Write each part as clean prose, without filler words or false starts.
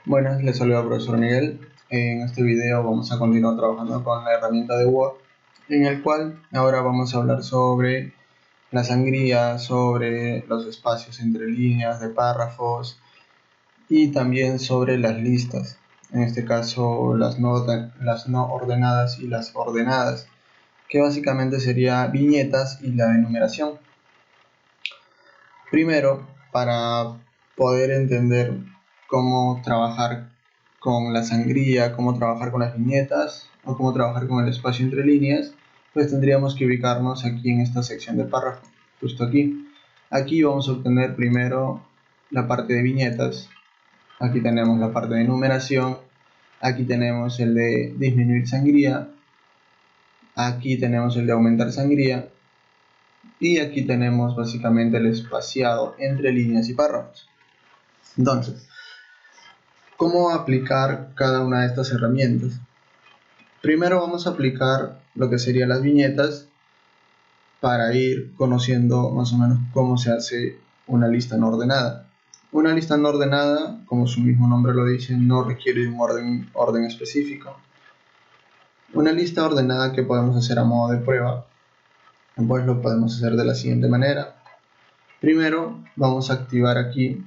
Buenas, les saluda el profesor Miguel. En este video vamos a continuar trabajando con la herramienta de Word, en el cual ahora vamos a hablar sobre la sangría, sobre los espacios entre líneas de párrafos y también sobre las listas, en este caso las no ordenadas y las ordenadas, que básicamente sería viñetas y la enumeración. Primero, para poder entender cómo trabajar con la sangría, cómo trabajar con las viñetas o cómo trabajar con el espacio entre líneas, pues tendríamos que ubicarnos aquí en esta sección de párrafo, justo aquí. Aquí vamos a obtener primero la parte de viñetas, aquí tenemos la parte de numeración, aquí tenemos el de disminuir sangría, aquí tenemos el de aumentar sangría, y aquí tenemos básicamente el espaciado entre líneas y párrafos. Entonces, ¿cómo aplicar cada una de estas herramientas? Primero vamos a aplicar lo que serían las viñetas para ir conociendo más o menos cómo se hace una lista no ordenada. Una lista no ordenada, como su mismo nombre lo dice, no requiere un orden específico. Una lista ordenada que podemos hacer a modo de prueba, pues lo podemos hacer de la siguiente manera. Primero vamos a activar aquí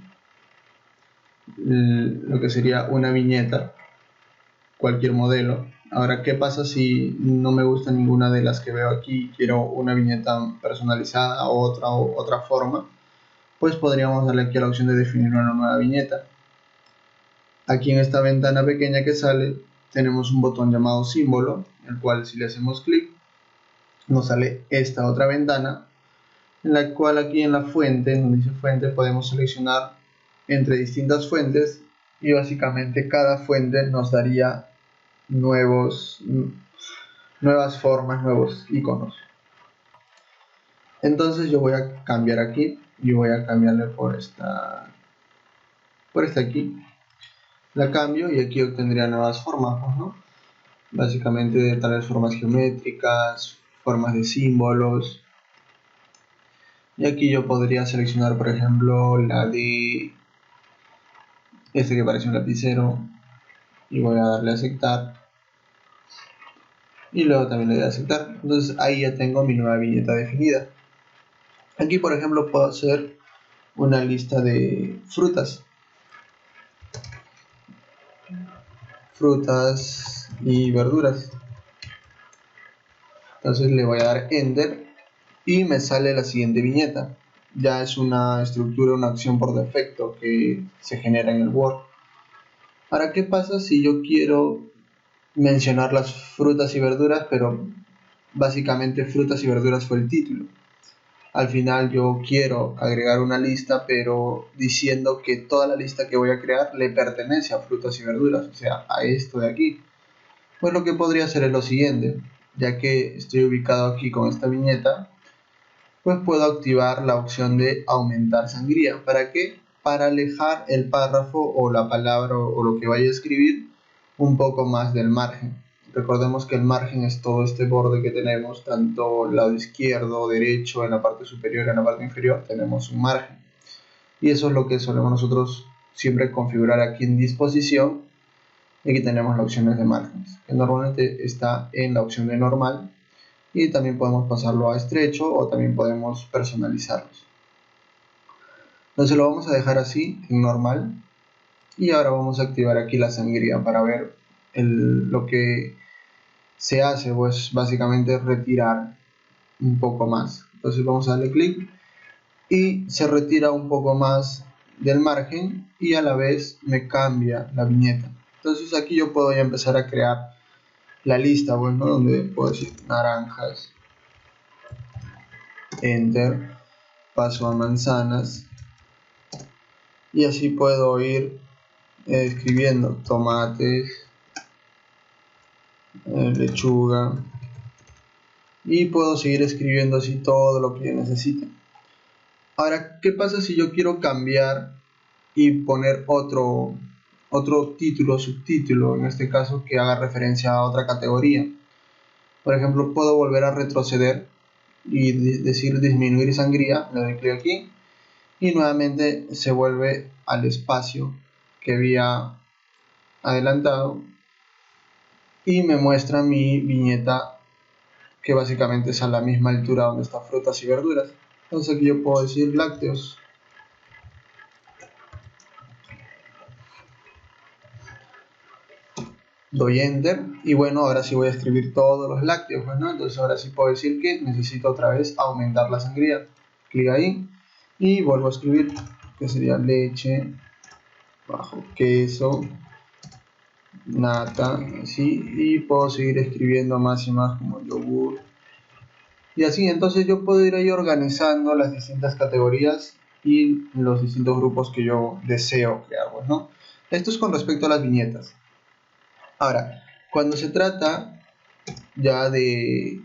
lo que sería una viñeta, cualquier modelo. Ahora, ¿qué pasa si no me gusta ninguna de las que veo aquí? Quiero una viñeta personalizada o otra forma. Pues podríamos darle aquí a la opción de definir una nueva viñeta. Aquí en esta ventana pequeña que sale tenemos un botón llamado símbolo, el cual si le hacemos clic nos sale esta otra ventana, en la cual aquí en la fuente, donde dice fuente, podemos seleccionar entre distintas fuentes y básicamente cada fuente nos daría nuevas formas, nuevos iconos. Entonces yo voy a cambiar aquí y voy a cambiarle por esta aquí. La cambio y aquí obtendría nuevas formas, ¿no? Básicamente tal vez formas geométricas, formas de símbolos. Y aquí yo podría seleccionar, por ejemplo, la de este que parece un lapicero y voy a darle a aceptar. Y luego también le doy a aceptar. Entonces ahí ya tengo mi nueva viñeta definida. Aquí, por ejemplo, puedo hacer una lista de frutas y verduras. Entonces le voy a dar enter y me sale la siguiente viñeta. Ya es una estructura, una acción por defecto que se genera en el Word. Ahora, ¿qué pasa si yo quiero mencionar las frutas y verduras, pero básicamente frutas y verduras fue el título? Al final yo quiero agregar una lista, pero diciendo que toda la lista que voy a crear le pertenece a frutas y verduras, o sea, a esto de aquí. Pues lo que podría hacer es lo siguiente, ya que estoy ubicado aquí con esta viñeta, pues puedo activar la opción de aumentar sangría. ¿Para qué? Para alejar el párrafo o la palabra o lo que vaya a escribir un poco más del margen. Recordemos que el margen es todo este borde que tenemos, tanto el lado izquierdo, derecho, en la parte superior, en la parte inferior, tenemos un margen. Y eso es lo que solemos nosotros siempre configurar aquí en disposición. Y aquí tenemos las opciones de márgenes, que normalmente está en la opción de normal. Y también podemos pasarlo a estrecho o también podemos personalizarlos. Entonces lo vamos a dejar así, en normal. Y ahora vamos a activar aquí la sangría para ver lo que se hace, pues básicamente retirar un poco más. Entonces vamos a darle clic y se retira un poco más del margen y a la vez me cambia la viñeta. Entonces aquí yo puedo ya empezar a crear la lista, bueno, donde puedo decir naranjas, enter, paso a manzanas y así puedo ir escribiendo tomates, lechuga, y puedo seguir escribiendo así todo lo que yo necesite. Ahora, ¿qué pasa si yo quiero cambiar y poner otro título, subtítulo, en este caso que haga referencia a otra categoría? Por ejemplo, puedo volver a retroceder y decir disminuir sangría, le doy clic aquí y nuevamente se vuelve al espacio que había adelantado y me muestra mi viñeta, que básicamente es a la misma altura donde está frutas y verduras. Entonces aquí yo puedo decir lácteos. Doy enter y bueno, ahora sí voy a escribir todos los lácteos, pues, ¿no? Entonces ahora sí puedo decir que necesito otra vez aumentar la sangría. Clic ahí y vuelvo a escribir, que sería leche bajo queso, nata, así, y puedo seguir escribiendo más y más como yogur. Y así, entonces yo puedo ir ahí organizando las distintas categorías y los distintos grupos que yo deseo crear, pues, ¿no? Esto es con respecto a las viñetas. Ahora, cuando se trata ya de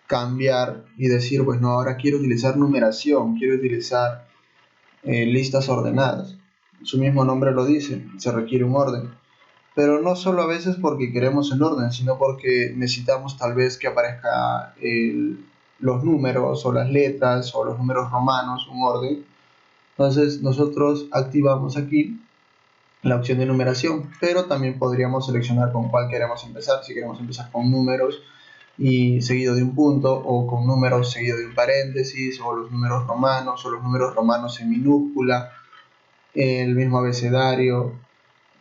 cambiar y decir, pues no, ahora quiero utilizar numeración, quiero utilizar listas ordenadas. Su mismo nombre lo dice, se requiere un orden. Pero no solo a veces porque queremos el orden, sino porque necesitamos tal vez que aparezca los números o las letras o los números romanos, un orden. Entonces nosotros activamos aquí la opción de numeración, pero también podríamos seleccionar con cuál queremos empezar. Si queremos empezar con números y seguido de un punto, o con números seguido de un paréntesis, o los números romanos, o los números romanos en minúscula, el mismo abecedario,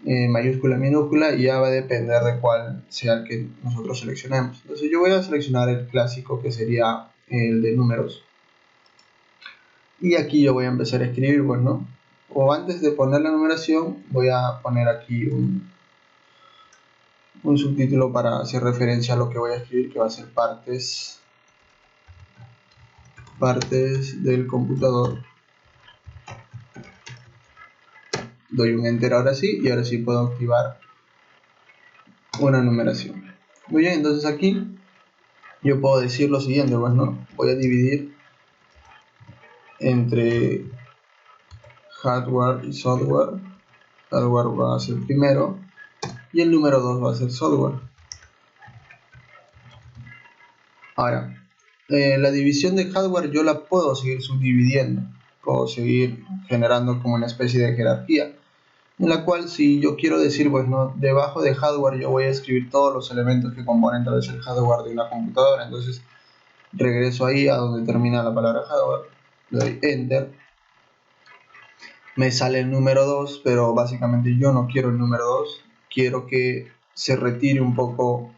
mayúscula, minúscula, y ya va a depender de cuál sea el que nosotros seleccionemos. Entonces yo voy a seleccionar el clásico, que sería el de números, y aquí yo voy a empezar a escribir, bueno, o antes de poner la numeración voy a poner aquí un subtítulo para hacer referencia a lo que voy a escribir, que va a ser partes del computador. Doy un enter ahora sí, y ahora sí puedo activar una numeración. Muy bien, entonces aquí yo puedo decir lo siguiente, pues, ¿no? Voy a dividir entre hardware y software. Hardware va a ser primero y el número 2 va a ser software. Ahora, la división de hardware yo la puedo seguir subdividiendo, puedo seguir generando como una especie de jerarquía, en la cual si yo quiero decir, pues no, debajo de hardware yo voy a escribir todos los elementos que componen tal vez el hardware de una computadora. Entonces regreso ahí a donde termina la palabra hardware, le doy enter, me sale el número 2, pero básicamente yo no quiero el número 2, quiero que se retire un poco,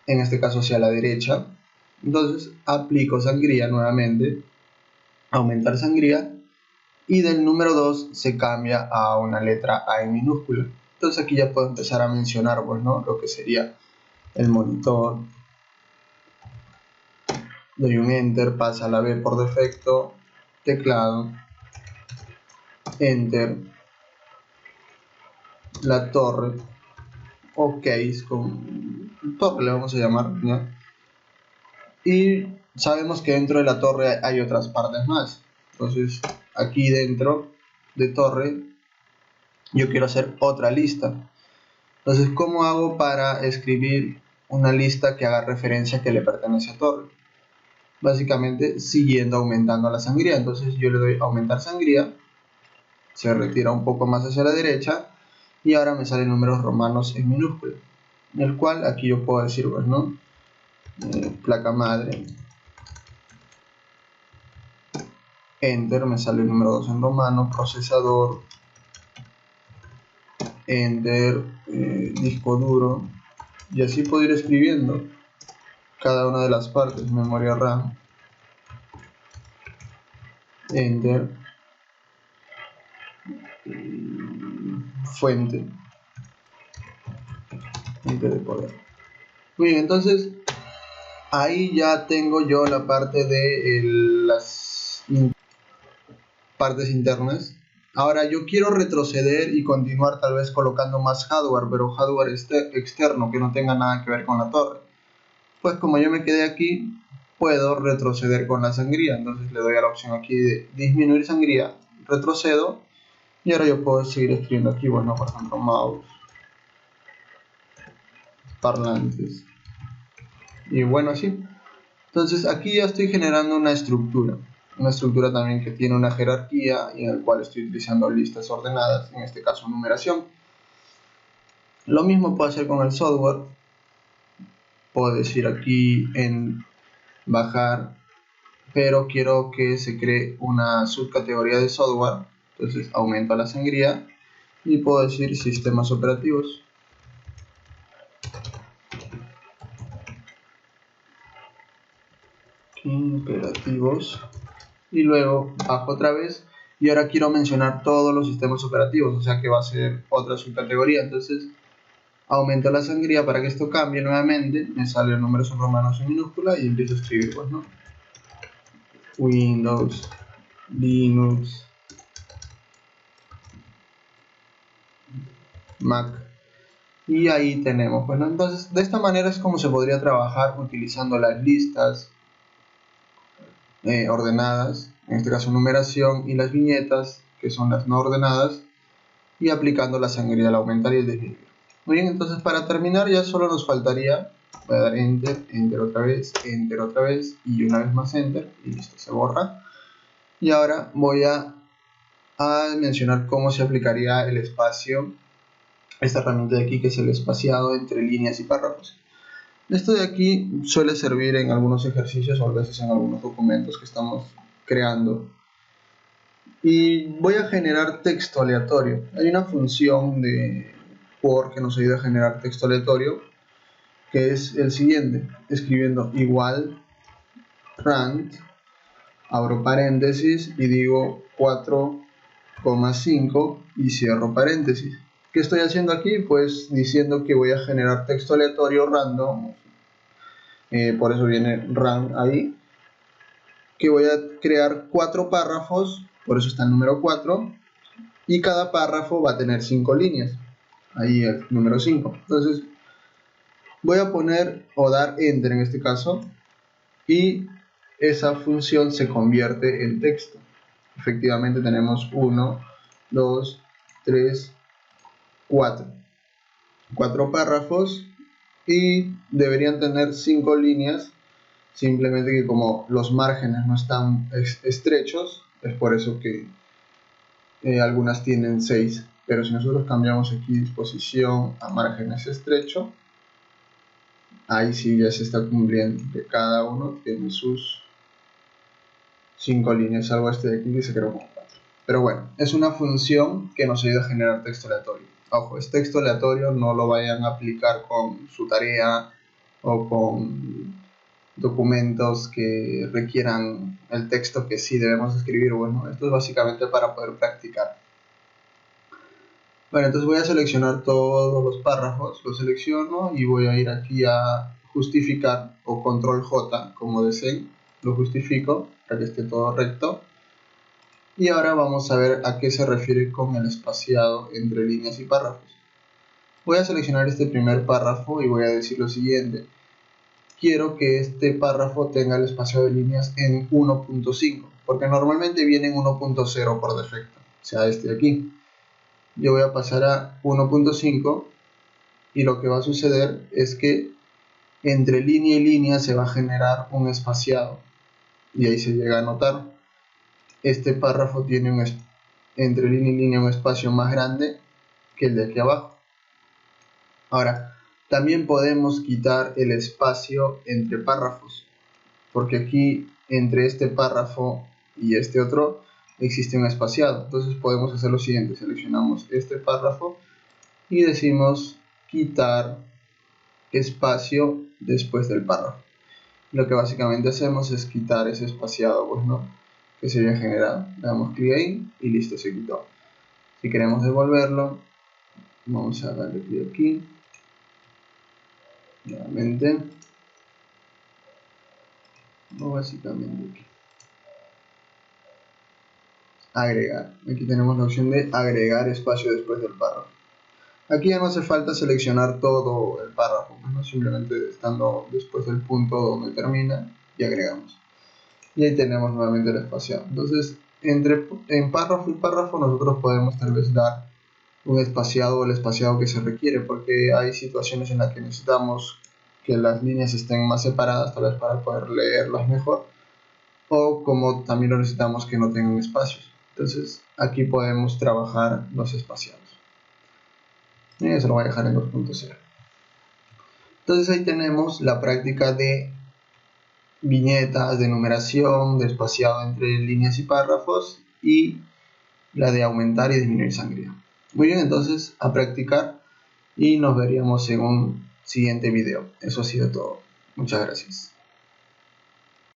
en este caso hacia la derecha. Entonces aplico sangría nuevamente, aumentar sangría, y del número 2 se cambia a una letra A en minúscula. Entonces aquí ya puedo empezar a mencionar, pues, ¿no?, lo que sería el monitor. Doy un enter, pasa a la B por defecto, teclado, enter, la torre, o case, con torre le vamos a llamar, ¿ya? Y sabemos que dentro de la torre hay otras partes más. Entonces aquí dentro de torre yo quiero hacer otra lista. Entonces, ¿cómo hago para escribir una lista que haga referencia a que le pertenece a torre? Básicamente siguiendo aumentando la sangría. Entonces yo le doy aumentar sangría, se retira un poco más hacia la derecha y ahora me salen números romanos en minúscula, en el cual aquí yo puedo decir, pues, ¿no?, placa madre, enter, me sale el número 2 en romano, procesador, enter, disco duro, y así puedo ir escribiendo cada una de las partes. Memoria RAM, enter, fuente de poder. Muy bien, entonces ahí ya tengo yo la parte de las partes internas. Ahora yo quiero retroceder y continuar tal vez colocando más hardware, pero hardware externo que no tenga nada que ver con la torre. Pues como yo me quedé aquí, puedo retroceder con la sangría. Entonces le doy a la opción aquí de disminuir sangría, retrocedo, y ahora yo puedo seguir escribiendo aquí, bueno, por ejemplo, mouse, parlantes, y bueno, así. Entonces aquí ya estoy generando una estructura también que tiene una jerarquía y en el cual estoy utilizando listas ordenadas, en este caso numeración. Lo mismo puedo hacer con el software. Puedo decir aquí en bajar, pero quiero que se cree una subcategoría de software. Entonces aumento la sangría y puedo decir sistemas operativos. Y luego bajo otra vez y ahora quiero mencionar todos los sistemas operativos, o sea que va a ser otra subcategoría. Entonces aumento la sangría para que esto cambie nuevamente, me salen números en romanos en minúscula y empiezo a escribir, pues, ¿no? Windows, Linux, Mac, y ahí tenemos, bueno, entonces de esta manera es como se podría trabajar utilizando las listas ordenadas, en este caso numeración, y las viñetas, que son las no ordenadas, y aplicando la sangría al aumentar y el disminuir. Muy bien, entonces para terminar ya solo nos faltaría, voy a dar enter, enter otra vez y una vez más enter y listo, se borra. Y ahora voy a mencionar cómo se aplicaría el espacio, esta herramienta de aquí que es el espaciado entre líneas y párrafos. Esto de aquí suele servir en algunos ejercicios o a veces en algunos documentos que estamos creando. Y voy a generar texto aleatorio. Hay una función de Word que nos ayuda a generar texto aleatorio, que es el siguiente, escribiendo igual rand, abro paréntesis y digo 4,5 y cierro paréntesis. ¿Qué estoy haciendo aquí? Pues diciendo que voy a generar texto aleatorio random, por eso viene rand ahí, que voy a crear 4 párrafos, por eso está el número 4, y cada párrafo va a tener 5 líneas, ahí el número 5. Entonces voy a poner o dar enter en este caso y esa función se convierte en texto. Efectivamente tenemos 1, 2, 3, 4 párrafos y deberían tener 5 líneas, simplemente que como los márgenes no están estrechos, es por eso que algunas tienen 6, pero si nosotros cambiamos aquí disposición a márgenes estrecho, ahí sí ya se está cumpliendo, que cada uno tiene sus 5 líneas, salvo este de aquí que se creó como 4. Pero bueno, es una función que nos ayuda a generar texto aleatorio. Ojo, es texto aleatorio, no lo vayan a aplicar con su tarea o con documentos que requieran el texto que sí debemos escribir. Bueno, esto es básicamente para poder practicar. Bueno, entonces voy a seleccionar todos los párrafos, los selecciono y voy a ir aquí a justificar o control J como deseen, lo justifico para que esté todo recto. Y ahora vamos a ver a qué se refiere con el espaciado entre líneas y párrafos. Voy a seleccionar este primer párrafo y voy a decir lo siguiente. Quiero que este párrafo tenga el espacio de líneas en 1.5, porque normalmente viene en 1.0 por defecto, o sea, este de aquí. Yo voy a pasar a 1.5 y lo que va a suceder es que entre línea y línea se va a generar un espaciado y ahí se llega a notar. Este párrafo tiene entre línea y línea un espacio más grande que el de aquí abajo. Ahora, también podemos quitar el espacio entre párrafos, porque aquí entre este párrafo y este otro existe un espaciado. Entonces podemos hacer lo siguiente, seleccionamos este párrafo y decimos quitar espacio después del párrafo. Lo que básicamente hacemos es quitar ese espaciado, pues, ¿no?, que se había generado. Le damos clic ahí y listo, se quitó. Si queremos devolverlo, vamos a darle clic aquí nuevamente, o básicamente aquí, agregar. Aquí tenemos la opción de agregar espacio después del párrafo. Aquí ya no hace falta seleccionar todo el párrafo, ¿no?, simplemente estando después del punto donde termina y agregamos. Y ahí tenemos nuevamente el espaciado. Entonces, en párrafo y párrafo nosotros podemos tal vez dar un espaciado o el espaciado que se requiere, porque hay situaciones en las que necesitamos que las líneas estén más separadas, tal vez para poder leerlas mejor, o como también lo necesitamos que no tengan espacios. Entonces aquí podemos trabajar los espaciados. Y eso lo voy a dejar en 2.0. Entonces ahí tenemos la práctica de viñetas, de numeración, de espaciado entre líneas y párrafos, y la de aumentar y disminuir sangría. Muy bien, entonces a practicar y nos veríamos en un siguiente video. Eso ha sido todo. Muchas gracias.